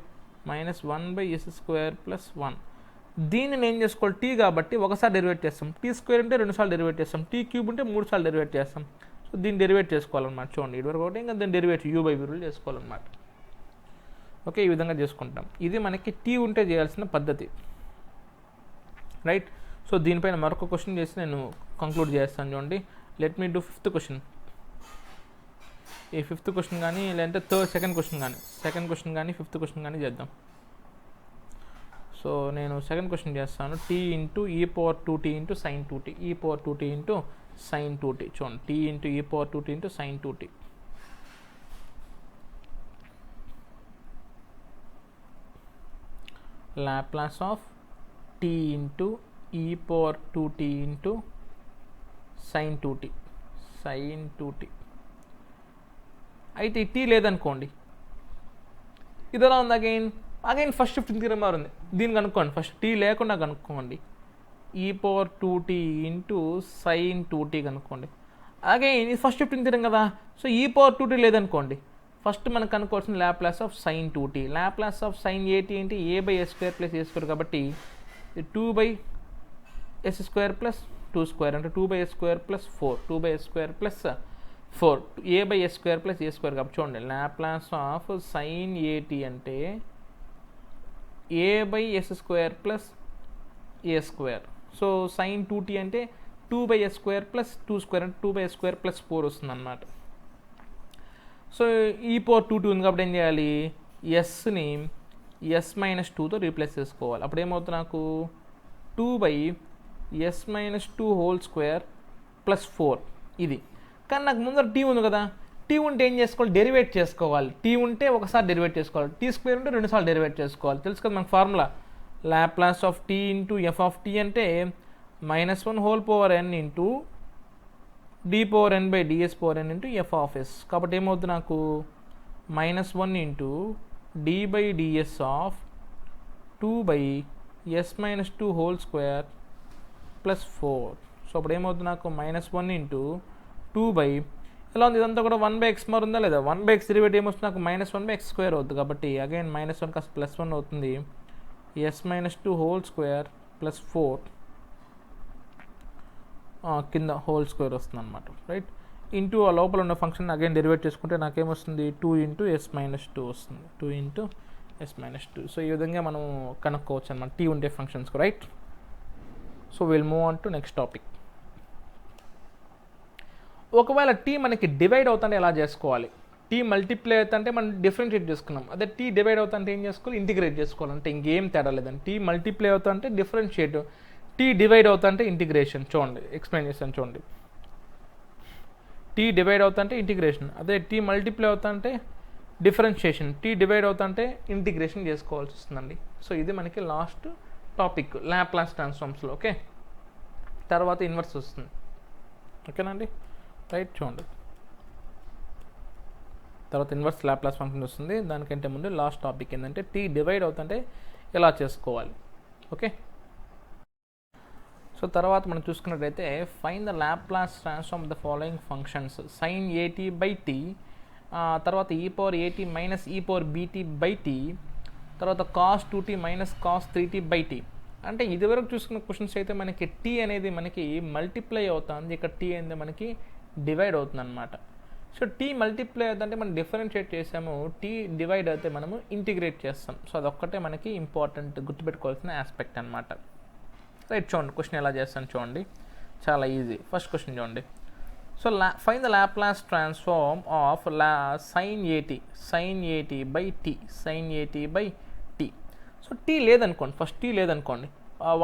minus 1/s square plus 1. దీన్ని నేను చేసుకోవాలి టీ కాబట్టి ఒకసారి డెరివేట్ చేస్తాం, టీ స్క్వేర్ అంటే 2 సార్లు డెరివేట్ చేస్తాం, టీ క్యూబ్ అంటే 3 సార్లు డెరివేట్ చేస్తాం. సో దీన్ని డెరివేట్ చేసుకోవాలన్నమాట. చూడండి ఇటువరకు ఒకటి, ఇంకా దాన్ని డెరివేట్ u/v రూల్ చేసుకోవాలన్నమాట. ఓకే, ఈ విధంగా చేసుకుంటాం. ఇది మనకి టీ ఉంటే చేయాల్సిన పద్ధతి, రైట్. సో దీనిపైన మరొక క్వశ్చన్ చేసి నేను కంక్లూడ్ చేస్తాను. చూడండి, let me do 5th question. ఈ 5th క్వశ్చన్ కానీ లేదంటే సెకండ్ క్వశ్చన్ కానీ 5th క్వశ్చన్ కానీ చేద్దాం. సో నేను సెకండ్ క్వశ్చన్ చేస్తాను, t into e power 2t into sine 2t, e power 2t into sine 2t. చూడండి t into e power 2t into sine 2t. Laplace of t into e power 2t into sine 2t. అయితే tea లేదనుకోండి, ఇది ఎలా ఉంది, again first shifting theorem మారింది. దీన్ని కనుక్కోండి, first tea లేకుండా కనుక్కోండి, ఈ power 2t into sine 2t కనుక్కోండి. అగైన్ ఇది ఫస్ట్ షిఫ్టింగ్ థియరం కదా, సో ఈ పవర్ 2t లేదనుకోండి, ఫస్ట్ మనకు కనుక్కోవాల్సిన Laplace of sine 2t. Laplace of sine at అంటే a/s square plus a square, కాబట్టి 2/s స్క్వేర్ ప్లస్ 2 స్క్వేర్ అంటే 2/s square plus 4, 2/s square plus 4, a/s square plus a square. కాబట్టి చూడండి Laplace of sine at అంటే a/s square plus a square. So sine 2t అంటే 2/s square plus 2 square అంటే 2/s square plus 4 వస్తుంది అన్నమాట. So e power 2t ఉంది కాబట్టి ఏం చేయాలి, ఎస్ని s-2తో రీప్లేస్ చేసుకోవాలి. అప్పుడు ఏమవుతుంది నాకు 2/s-2 హోల్ స్క్వేర్ ప్లస్ 4 ఇది. కానీ నాకు ముందర టీ ఉంది కదా, టీ ఉంటే ఏం చేసుకోవాలి, డెరివేట్ చేసుకోవాలి. టీ ఉంటే ఒకసారి డెరివేట్ చేసుకోవాలి, టీ స్క్వేర్ ఉంటే 2 సార్లు డెరివేట్ చేసుకోవాలి. తెలుసు కదా మనకు formula, Laplace of t into f of t అంటే -1 whole power n into d/n/ds/n into f of s. కాబట్టి ఏమవుతుంది నాకు -1 into d/ds of 2/s-2 whole square plus 4. So అప్పుడు ఏమవుతుంది నాకు -1 ఇంటూ 2 ఎలా ఉంది ఇదంతా కూడా 1/x మరి ఉందా లేదా 1/x డెరివేటివ్ ఏమొస్తుంది నాకు -1/x² అవుతుంది కాబట్టి అగైన్ -1 కాస్త +1 అవుతుంది s-2 హోల్ స్క్వేర్ ప్లస్ 4 కింద హోల్ స్క్వేర్ వస్తుంది అనమాట రైట్ ఇంటూ ఆ లోపల ఉన్న ఫంక్షన్ అగైన్ డెరివేట్ చేసుకుంటే నాకేమొస్తుంది 2 ఇంటూ s-2 వస్తుంది 2 ఇంటూ s-2 సో ఈ విధంగా మనం కనుక్కోవచ్చు అనమాట t ఉండే ఫంక్షన్స్కి right so will move on to next topic ఒకవేళ t మనకి డివైడ్ అవుతుంటే ఎలా చేసుకోవాలి t మల్టిప్లై అవుతుంటే మనం డిఫరెన్షియేట్ చేసుకున్నాం అదే t డివైడ్ అవుతుంటే ఏం చేసుకోవాలి ఇంటిగ్రేట్ చేసుకోవాలంటే ఇంకేం తేడా లేదండి t మల్టిప్లై అవుతుంటే డిఫరెన్షియేట్ t డివైడ్ అవుతుంటే ఇంటిగ్రేషన్ చూడండి ఎక్స్ప్లెయిన్ చేస్తాను చూడండి t డివైడ్ అవుతుంటే ఇంటిగ్రేషన్ అదే t మల్టిప్లై అవుతుంటే డిఫరెన్షియేషన్ t డివైడ్ అవుతుంటే ఇంటిగ్రేషన్ చేసుకోవాల్సి వస్తుందండి సో ఇది మనకి లాస్ట్ టాపిక్ లాప్లాస్ ట్రాన్స్ఫార్మ్స్లో ఓకే తర్వాత ఇన్వర్స్ వస్తుంది ఓకేనండి రైట్ చూడండి తర్వాత ఇన్వర్స్ లాప్లాస్ ఫంక్షన్ వస్తుంది దానికంటే ముందు లాస్ట్ టాపిక్ ఏంటంటే t డివైడ్ అవుతుంటే ఎలా చేసుకోవాలి ఓకే సో తర్వాత మనం చూసుకున్నట్టయితే find the Laplace transform the following functions sin at by t తర్వాత e⁻at minus e⁻bt by t తర్వాత cos 2t minus cos 3t by t అంటే ఇదివరకు చూసుకున్న క్వశ్చన్స్ అయితే మనకి t అనేది మనకి మల్టిప్లై అవుతుంది ఇక్కడ t అనేది మనకి డివైడ్ అవుతుంది అనమాట సో t మల్టిప్లై అవుతుందంటే మనం డిఫరెన్షియేట్ చేసాము t డివైడ్ అయితే మనము ఇంటిగ్రేట్ చేస్తాం సో అదొక్కటే మనకి ఇంపార్టెంట్ గుర్తుపెట్టుకోవాల్సిన ఆస్పెక్ట్ అనమాట రైట్ చూడండి క్వశ్చన్ ఎలా చేస్తాను చూడండి చాలా ఈజీ ఫస్ట్ క్వశ్చన్ చూడండి so find the Laplace transform of sin at by t sin at by t so t లేదనుకోండి ఫస్ట్ t లేదనుకోండి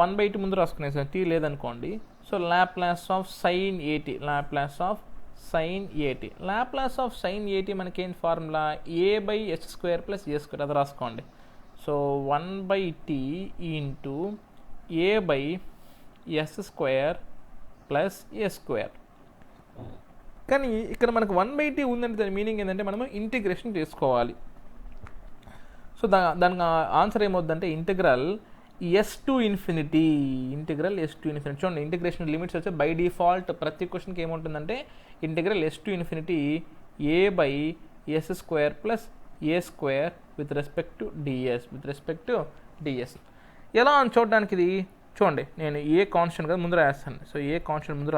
1/2 ముందు రాసుకునేసాను t లేదనుకోండి so Laplace of sin at Laplace of sin at మనకి ఏం formula a/s² plus a² అది రాసుకోండి so 1/t into a/s² plus a² కానీ ఇక్కడ మనకు 1/t ఉందంటే దాని మీనింగ్ ఏంటంటే మనము ఇంటిగ్రేషన్ చేసుకోవాలి సో దానికి ఆన్సర్ ఏమవుతుందంటే ఇంటిగ్రల్ s టు ఇన్ఫినిటీ చూడండి ఇంటిగ్రేషన్ లిమిట్స్ వచ్చి బై డిఫాల్ట్ ప్రతి క్వశ్చన్కి ఏముంటుందంటే integral s to infinity a/s² plus a² with respect to ds ఎలా అని చూడడానికి ఇది చూడండి నేను ఏ కాన్స్టెంట్ కదా ముందు రాస్తాను సో ఏ కాన్స్టెంట్ ముందు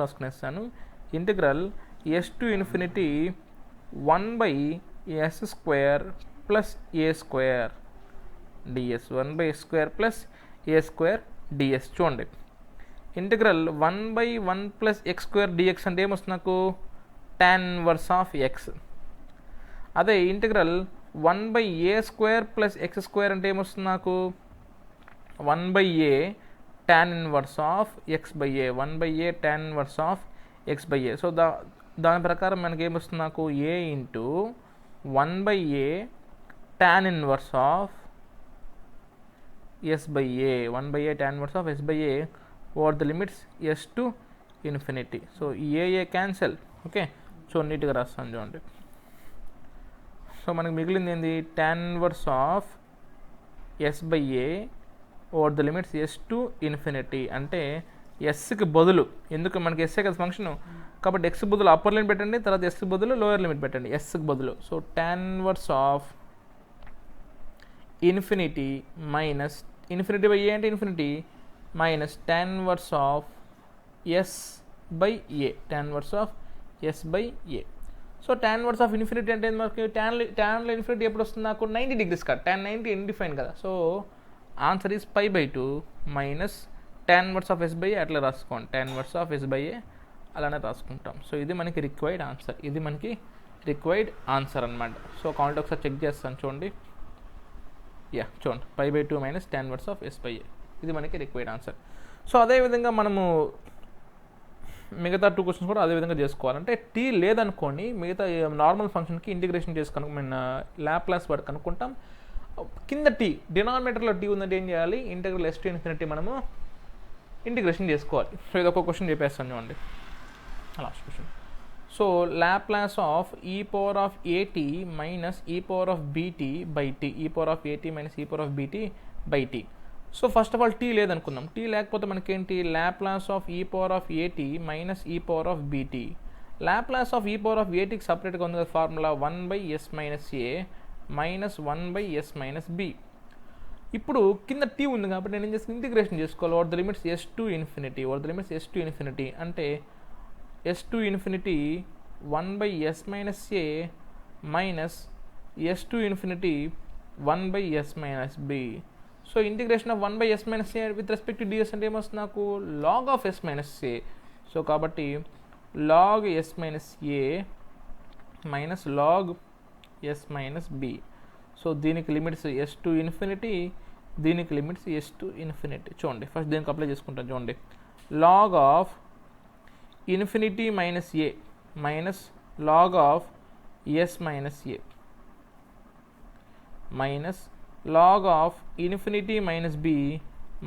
రాసుకునేస్తాను integral s to infinity 1/s² plus a² ds 1/s² plus a² ds చూడండి ఇంటిగ్రల్ 1/1 ప్లస్ x² dx అంటే ఏమొస్తుంది నాకు tan ఇన్వర్స్ ఆఫ్ x అదే ఇంటిగ్రల్ 1/a² ప్లస్ x² అంటే ఏమొస్తుంది నాకు 1/a tan inverse of x/a 1/a tan inverse of x/a సో దాని ప్రకారం మనకి ఏమొస్తుంది నాకు a into 1/a tan inverse of s/a 1/a tan inverse of s/a over the limits s to infinity so a cancel okay so నీట్గా రాస్తాను చూడండి so మనకి మిగిలింది ఏంది tan inverse of s/a over the limits s to infinity అంటే ఎస్కి బదులు ఎందుకు మనకి ఎస్ఏ కదా ఫంక్షన్ కాబట్టి ఎక్స్ బదులు అప్పర్ లిమిట్ పెట్టండి తర్వాత ఎస్ బదులు లోయర్ లిమిట్ పెట్టండి ఎస్కి బదులు so tan inverse of infinity minus infinity by a అంటే infinity minus tan inverse of s/a tan inverse of s/a so tan inverse of infinity అంటే మనకి ట్యాన్లో ఇన్ఫినిటీ ఎప్పుడు వస్తుంది నాకు 90 degrees కదా tan 90 ఇండిఫైన్ కదా so answer is π/2 minus tan inverse of s/a అట్లా రాసుకోండి tan ఇన్వర్స్ ఆఫ్ s/a అలానే రాసుకుంటాం సో ఇది మనకి రిక్వైర్డ్ ఆన్సర్ అనమాట సో కౌంట్ ఒకసారి చెక్ చేస్తాను చూడండి చూడండి π/2 minus tan inverse of s/a ఇది మనకి రిక్వైర్డ్ ఆన్సర్ సో అదేవిధంగా మనము మిగతా 2 క్వశ్చన్స్ కూడా అదేవిధంగా చేసుకోవాలంటే t లేదనుకోండి మిగతా నార్మల్ ఫంక్షన్కి ఇంటిగ్రేషన్ లాప్లాస్ వర్డ్ కనుక్కుంటాం కింద t డినామినేటర్లో t ఉందంటే ఏం చేయాలి ఇంటిగ్రల్ s టు ఇన్ఫినిటీ మనము ఇంటిగ్రేషన్ చేసుకోవాలి సో ఇది ఒక క్వశ్చన్ చెప్పేస్తాను చూడండి last question so Laplace of e⁻at minus e⁻bt by t e⁻at minus e⁻bt by t so first of all t లేదనుకుందాం. టీ లేకపోతే మనకేంటి, Laplace of e power of a t minus e power of b t. Laplace of e power of ఏటీకి సపరేట్గా ఉంది కదా formula, 1/s minus a minus 1/s minus b. ఇప్పుడు కింద tea ఉంది కాబట్టి నేను ఏం చేస్తాను, ఇంటిగ్రేషన్ చేసుకోవాలి. What the limits s to infinity, what the limits s to infinity అంటే s to infinity 1/s minus a minus s to infinity 1/s minus b. So integration of 1/s minus a with respect to d s అంటే ఏమొస్తుంది నాకు, log of s minus a. So కాబట్టి log s minus a minus log s minus b. So దీనికి limits s to infinity, దీనికి limits s to infinity. చూడండి first దీనికి apply చేసుకుంటాను. చూడండి log of infinity minus a minus log of s minus a minus log of infinity minus b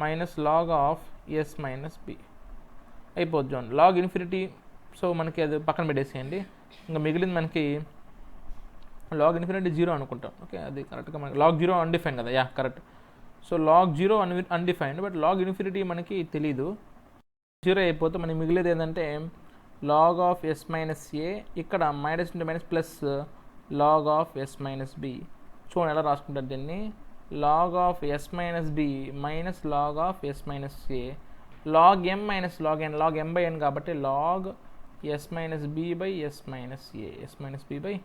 minus log of s minus b అయిపోద్ది. చూడండి log infinity, so మనకి అది పక్కన పెట్టేసేయండి. ఇంకా మిగిలింది మనకి లాగ్ ఇన్ఫినిటీ 0 అనుకుంటాం. ఓకే, అది కరెక్ట్గా మనకి లాగ్ 0 అన్డిఫైన్ కదా, yeah correct. So log 0 undefined, but log infinity మనకి తెలీదు. 0 అయిపోతే మనకి మిగిలేది ఏంటంటే log of s minus a, ఇక్కడ minus into minus plus log of s minus b. చూడండి ఎలా రాసుకుంటారు దీన్ని, log of s minus b minus log of s minus a log m minus log n, log m by n కాబట్టి log s minus b by s minus a, s minus b by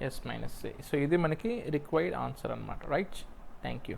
s minus a. So ఇది మనకి required answer అనమాట, right. Thank you.